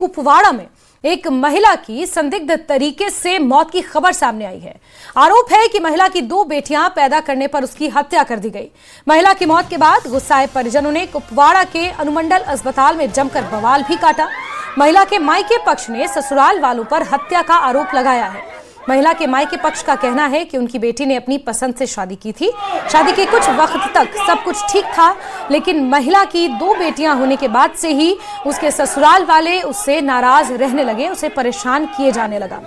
कुपवाड़ा में एक महिला की संदिग्ध तरीके से मौत की खबर सामने आई है। आरोप है कि महिला की 2 बेटियां पैदा करने पर उसकी हत्या कर दी गई। महिला की मौत के बाद गुस्साए परिजनों ने कुपवाड़ा के अनुमंडल अस्पताल में जमकर बवाल भी काटा। महिला के मायके पक्ष ने ससुराल वालों पर हत्या का आरोप लगाया है। महिला के मायके पक्ष का कहना है कि उनकी बेटी ने अपनी पसंद से शादी की थी। शादी के कुछ वक्त तक सब कुछ ठीक था, लेकिन महिला की 2 बेटियां होने के बाद से ही उसके ससुराल वाले उससे नाराज रहने लगे, उसे परेशान किए जाने लगा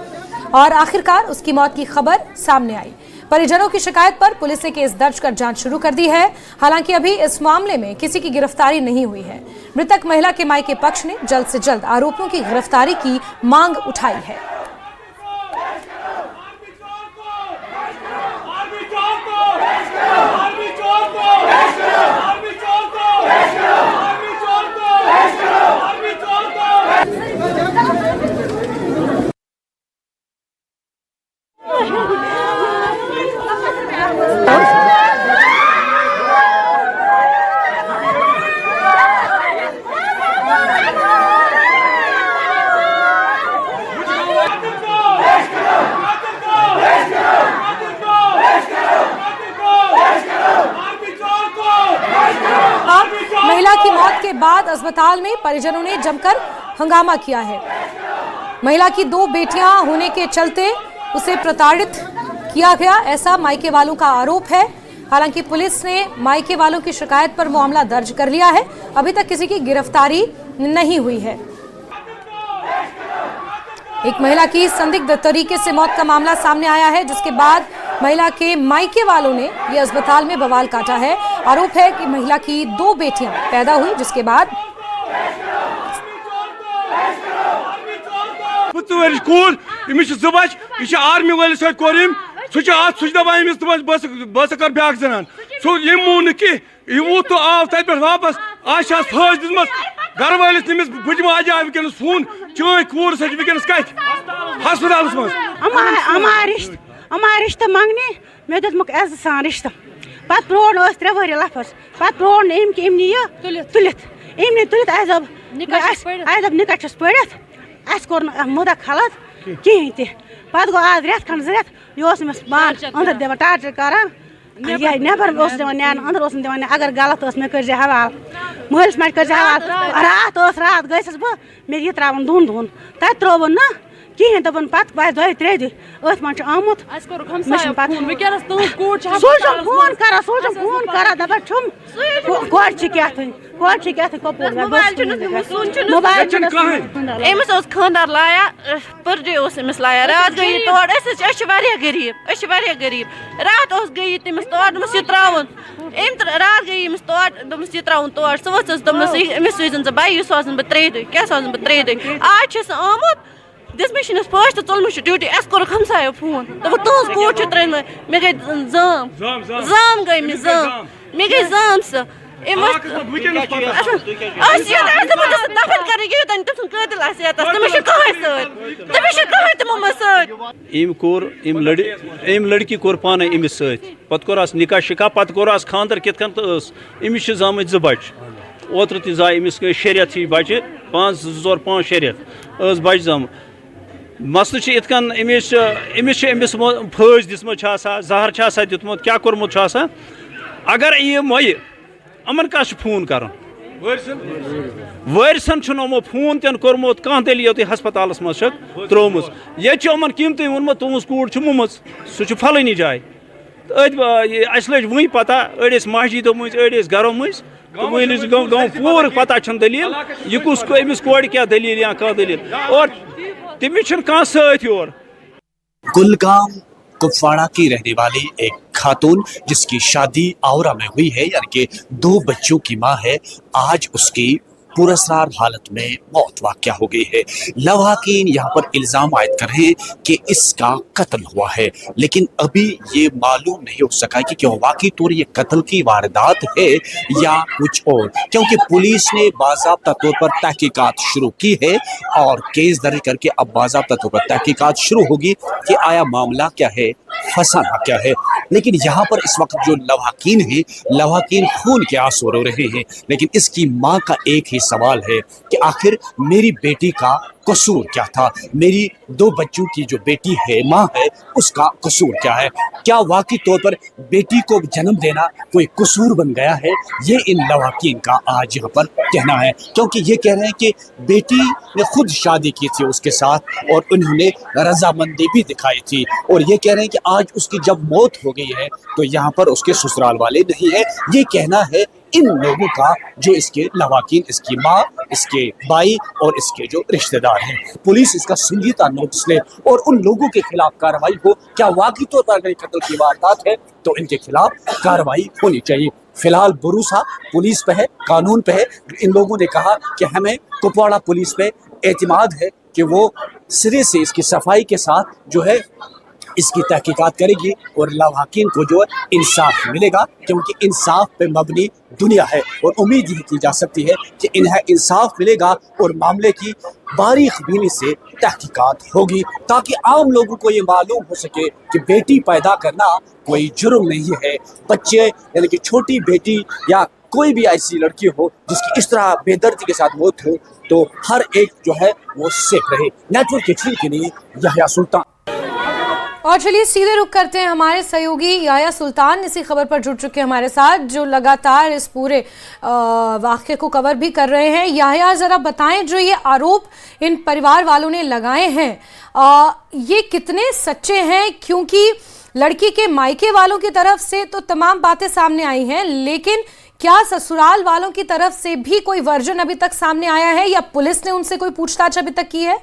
और आखिरकार उसकी मौत की खबर सामने आई। परिजनों की शिकायत पर पुलिस ने केस दर्ज कर जांच शुरू कर दी है। हालांकि अभी इस मामले में किसी की गिरफ्तारी नहीं हुई है। मृतक महिला के मायके पक्ष ने जल्द से जल्द आरोपियों की गिरफ्तारी की मांग उठाई है। महिला की मौत के बाद अस्पताल में परिजनों ने जमकर हंगामा किया है। महिला की 2 बेटियां होने के चलते उसे प्रताड़ित किया गया, ऐसा मायके वालों का आरोप है। हालांकि पुलिस ने मायके वालों की शिकायत पर मामला दर्ज कर लिया है। अभी तक किसी की गिरफ्तारी नहीं हुई है। एक महिला की संदिग्ध तरीके से मौत का मामला सामने आया है, जिसके बाद महिला के मायके वालों ने ये अस्पताल में बवाल काटा है। आरोप है कि महिला की 2 बेटियां पैदा हुई, जिसके बाद आर्मी वाले ब्याक जनान ये मून कि तो आव तत पे वापस आज फौज दिम घर वालिस नमिस बुजम आज आव वनस फोन चाय कूर सच वनस कत हस्पताल हमारा रिश्ता मांगने मे दुक इज्जत सान रिश्ता पत ब्रोन 3 वरी लफज पत ब्रोन अम कि ये तुलित आजब निकट पढ़त अस कोर मुदा खलत कहें तत गो आज रेत खंड 2 रेत यह पान अंदर दिवान टार्चर करान नबर दिवान न्यान अंदर दिवान अगर गलत मे कर हवाल महलिस मज कर हवाल रात गस बह मे यह त्रावन दोन तत त्रोवन ना कहें दपन पत बस 2-3 दिन अथ मन आमुत फोन करा दपा छुम खानदार लाया पर्दे अमिस लाया रात गई तोड़ गरीब रात गई तमिस तोड़ दस यह त्रावन रात गई अमिस तोड़ दस यह त्रावन तोड़ सह वमिस सोजन भाई सोजन बह 3 दिन क्या सोजन बह 3 दिन आज आमुत दिस मे फर्स्ट तो चल ड्यूटी अस कोर हमसायो फोन तो तुज कूर त्रेन मे गई जाम गई मे गई जाम सह लड़की कोर पान अमिस सत कोरस निकाह शिकाह पत कोरस खानदर कित अमिस जाम 2 बच ओत्र त जाय अमिस गई 6 रेत बचे 5 रेत बच जाम मसल इतकन अमिस फौज दिसमुत जहर दितमुत क्या कोरमुत अगर ये मोय अमन का फोन कर वरसन यमो फोन तन कोरमुत कह तेल ये हस्पताल मज त्रोम ये अमन कीमत वोनमुत तुज कूर मुम सह फलानी जाए अस लज वही पता अड़ मस्जिदों मज अड़ घरों मज पूर पता दलील यह कुस अमिस कोड़ क्या दलील या कह दलील और तमिस कह सत योर। कुलगाम कुपवाड़ा की रहने वाली एक खातून जिसकी शादी आउरा में हुई है, यानी कि 2 बच्चों की मां है, आज उसकी पुरस्कार हालत में मौत वाक़या हो गई है। लवाकिन यहाँ पर इल्जाम आयद कर रहे हैं कि इसका कत्ल हुआ है, लेकिन अभी ये मालूम नहीं हो सका कि क्या वाकई तौर ये कत्ल की वारदात है या कुछ और, क्योंकि पुलिस ने बाज़ाब्ता तौर पर तहकीकात शुरू की है और केस दर्ज करके अब बाज़ाब्ता तौर पर तहकीकात शुरू होगी कि आया मामला क्या है फंसाना क्या है। लेकिन यहाँ पर इस वक्त जो लवाहकीन है, लवाहकीन खून के आंसू रो रहे हैं, लेकिन इसकी माँ का एक ही सवाल है कि आखिर मेरी बेटी का कसूर क्या था, मेरी 2 बच्चों की जो बेटी है, माँ है, उसका कसूर क्या है। क्या वाकई तौर पर बेटी को जन्म देना कोई कसूर बन गया है, ये इन लवाहकीन का आज यहाँ पर कहना है। क्योंकि ये कह रहे हैं कि बेटी ने खुद शादी की थी उसके साथ और उन्होंने रजामंदी भी दिखाई थी, और ये कह रहे हैं कि आज उसकी जब मौत हो गई है तो यहाँ पर उसके ससुराल वाले नहीं है। ये कहना है इन लोगों का जो इसके लवाहकीन, इसकी माँ, इसके भाई और इसके जो रिश्तेदार हैं। पुलिस इसका संजीदा नोटिस ले और उन लोगों के खिलाफ कार्रवाई हो। क्या वाकई तौर पर अगर कत्ल की वारदात है तो इनके खिलाफ कार्रवाई होनी चाहिए। फिलहाल भरोसा पुलिस पे है, कानून पे है। इन लोगों ने कहा कि हमें कुपवाड़ा पुलिस पे एतमाद है कि वो सिरे से इसकी सफाई के साथ जो है इसकी तहकीकात करेगी और लवाहकीन को जो इंसाफ मिलेगा, क्योंकि इंसाफ पे मबनी दुनिया है। और उम्मीद ये की जा सकती है कि इन्हें इंसाफ मिलेगा और मामले की बारीकबीनी से तहकीकात होगी, ताकि आम लोगों को ये मालूम हो सके कि बेटी पैदा करना कोई जुर्म नहीं है। बच्चे यानी कि छोटी बेटी या कोई भी ऐसी लड़की हो जिसकी इस तरह बेदर्दी के साथ मौत हो, तो हर एक जो है वो सेफ रहे। नेटवर्क के लिए यहया सुल्तान। और चलिए सीधे रुख करते हैं हमारे सहयोगी यहया सुल्तान इसी खबर पर जुड़ चुके हैं हमारे साथ, जो लगातार इस पूरे वाक़े को कवर भी कर रहे हैं। यहया, ज़रा बताएं, जो ये आरोप इन परिवार वालों ने लगाए हैं ये कितने सच्चे हैं? क्योंकि लड़की के मायके वालों की तरफ से तो तमाम बातें सामने आई हैं, लेकिन क्या ससुराल वालों की तरफ से भी कोई वर्जन अभी तक सामने आया है या पुलिस ने उनसे कोई पूछताछ अभी तक की है?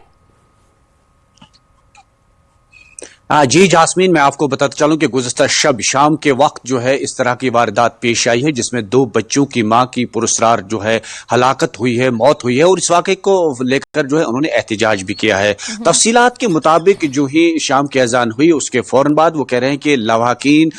जी जास्मीन, मैं आपको बताता चलूं कि गुज़श्ता शब शाम के वक्त जो है इस तरह की वारदात पेश आई है, जिसमें 2 बच्चों की मां की पुरस्रार जो है हलाकत हुई है, मौत हुई है, और इस वाक़े को लेकर जो है उन्होंने एहतिजाज भी किया है। तफसीलात के मुताबिक जो ही शाम की अजान हुई उसके फौरन बाद वो कह रहे हैं कि लवाहकीन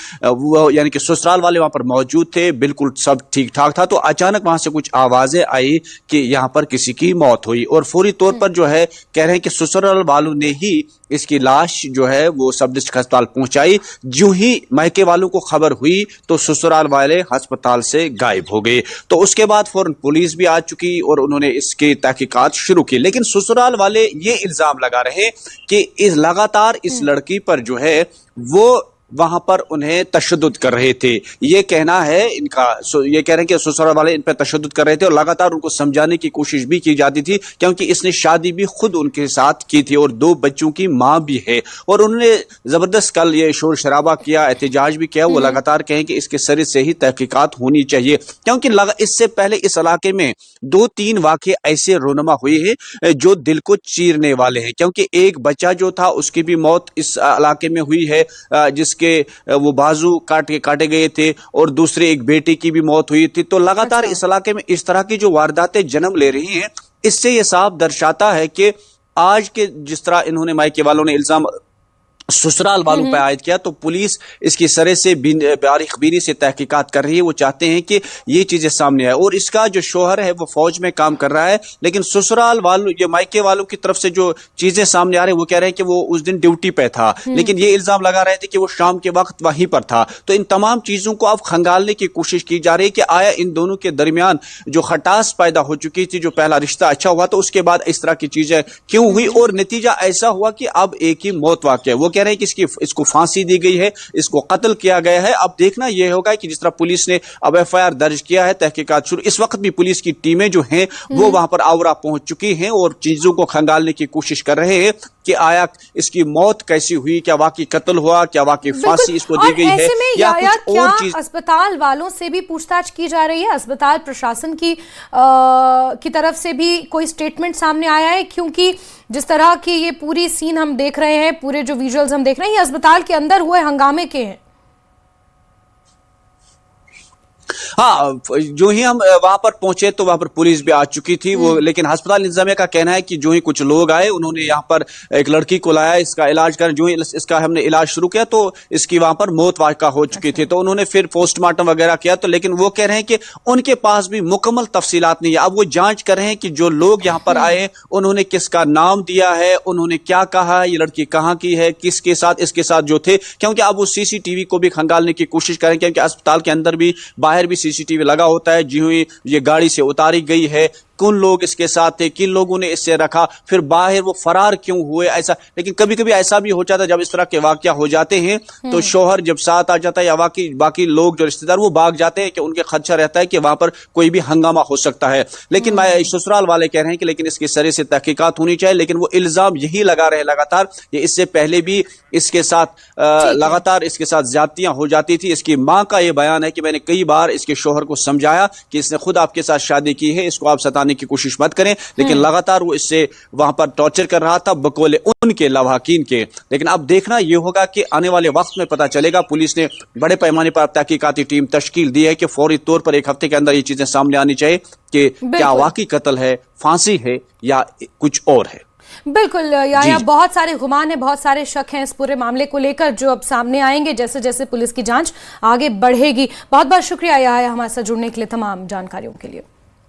यानी कि ससुराल वाले वहां पर मौजूद थे, बिल्कुल सब ठीक ठाक था, तो अचानक वहां से कुछ आवाजें आई कि यहाँ पर किसी की मौत हुई, और फौरी तौर पर जो है कह रहे हैं कि ससुराल वालों ने ही इसकी लाश जो है वो सब डिस्ट्रिक्ट अस्पताल पहुंचाई। जो ही मायके वालों को खबर हुई तो ससुराल वाले अस्पताल से गायब हो गए। तो उसके बाद फौरन पुलिस भी आ चुकी और उन्होंने इसकी तहकीकात शुरू की। लेकिन ससुराल वाले ये इल्जाम लगा रहे कि इस लगातार इस लड़की पर जो है वो वहां पर उन्हें तशद्दुद कर रहे थे। ये कहना है इनका, ये कह रहे हैं कि ससुराल वाले इन पर तशद्दुद कर रहे थे और लगातार उनको समझाने की कोशिश भी की जाती थी, क्योंकि इसने शादी भी खुद उनके साथ की थी और 2 बच्चों की मां भी है। और उन्होंने जबरदस्त कल ये शोर शराबा किया, एहतजाज भी किया। वो लगातार कहें कि इसके सरे से ही तहकीकात होनी चाहिए, क्योंकि इससे पहले इस इलाके में 2-3 वाक़े ऐसे रोनमा हुए हैं जो दिल को चीरने वाले हैं। क्योंकि एक बच्चा जो था उसकी भी मौत इस इलाके में हुई है, जिसके वो बाजू काटे गए थे, और दूसरे एक बेटे की भी मौत हुई थी। तो लगातार इस इलाके में इस तरह की जो वारदातें जन्म ले रही हैं, इससे ये साफ दर्शाता है कि आज के जिस तरह इन्होंने मायके वालों ने इल्जाम ससुराल वालों पर आयद किया, तो पुलिस इसकी सरे से बारीकबीनी से तहकीकात कर रही है। वो चाहते हैं कि ये चीजें सामने आए, और इसका जो शोहर है वो फौज में काम कर रहा है, लेकिन ससुराल वालों, ये मायके वालों की तरफ से जो चीजें सामने आ रही है वो कह रहे हैं कि वो उस दिन ड्यूटी पे था, लेकिन ये इल्जाम लगा रहे थे कि वो शाम के वक्त वहीं पर था। तो इन तमाम चीजों को अब खंगालने की कोशिश की जा रही है कि आया इन दोनों के दरमियान जो खटास पैदा हो चुकी थी, जो पहला रिश्ता अच्छा हुआ, तो उसके बाद इस तरह की चीजें क्यों हुई, और नतीजा ऐसा हुआ कि अब एक ही मौत वाक़या है। वो कह रहे हैं कि इसको फांसी दी गई है, इसको कत्ल किया गया है। अब देखना यह होगा कि जिस तरह पुलिस ने अब FIR दर्ज किया है, तहकीकात शुरू, इस वक्त भी पुलिस की टीमें जो हैं वो वहां पर आवरा पहुंच चुकी हैं और चीजों को खंगालने की कोशिश कर रहे हैं कि आया इसकी मौत कैसी हुई, क्या वाकई कत्ल हुआ, क्या वाकई फांसी इसको दी गई है, या कुछ और चीज। अस्पताल वालों से भी पूछताछ की जा रही है, अस्पताल प्रशासन की तरफ से भी कोई स्टेटमेंट सामने आया है? क्योंकि जिस तरह की ये पूरी सीन हम देख रहे हैं, पूरे जो विजुअल्स हम देख रहे हैं, ये अस्पताल के अंदर हुए हंगामे के हैं। हाँ, जो ही हम वहां पर पहुंचे तो वहां पर पुलिस भी आ चुकी थी वो, लेकिन अस्पताल इंतजामिया का कहना है कि जो ही कुछ लोग आए उन्होंने यहाँ पर एक लड़की को लाया, इसका इलाज कर, जो ही इसका हमने इलाज शुरू किया तो इसकी वहां पर मौत वाक़ा हो चुकी थी। तो उन्होंने फिर पोस्टमार्टम वगैरह किया, तो लेकिन वो कह रहे हैं कि उनके पास भी मुकम्मल तफसीलात नहीं है। अब वो जांच कर रहे हैं कि जो लोग यहाँ पर आए उन्होंने किसका नाम दिया है, उन्होंने क्या कहा, ये लड़की कहाँ की है, किसके साथ, इसके साथ जो थे, क्योंकि अब वो सीसीटीवी को भी खंगालने की कोशिश करें, क्योंकि अस्पताल के अंदर भी बाहर भी सीसीटीवी लगा होता है। जी हुई ये गाड़ी से उतारी गई है, कौन लोग इसके साथ थे, किन लोगों ने इससे रखा, फिर बाहर वो फरार क्यों हुए, ऐसा। लेकिन कभी कभी ऐसा भी हो जाता है जब इस तरह के वाकया हो जाते हैं तो शौहर जब साथ आ जाता है या बाकी लोग जो रिश्तेदार वो भाग जाते हैं कि उनके खदशा रहता है कि वहां पर कोई भी हंगामा हो सकता है। लेकिन ससुराल वाले कह रहे हैं कि लेकिन इसकी सरे से तहकीकात होनी चाहिए, लेकिन वो इल्जाम यही लगा रहे लगातार। ये इससे पहले भी इसके साथ लगातार इसके साथ ज्यादतियां हो जाती थी। इसकी मां का ये बयान है कि मैंने कई बार इसके शौहर को समझाया कि इसने खुद आपके साथ शादी की है, इसको आप सताने की कोशिश मत करें, लेकिन लगातार वो इससे वहां पर टॉर्चर कर रहा था बकौले उनके लवाकिन के। लेकिन अब देखना यह होगा कि आने वाले वक्त में पता चलेगा। पुलिस ने बड़े पैमाने पर तहकीकाती टीम तश्कील दी है कि फौरी तौर पर एक हफ्ते के अंदर ये चीजें सामने आनी चाहिए कि क्या वाकई कत्ल है, फांसी है या कुछ और है। बिल्कुल याया, बहुत सारे गुमान है, बहुत सारे शक हैं इस पूरे मामले को लेकर जो अब सामने आएंगे जैसे जैसे पुलिस की जांच आगे बढ़ेगी। बहुत बहुत शुक्रिया याया हमारे साथ जुड़ने के लिए, तमाम जानकारियों के लिए।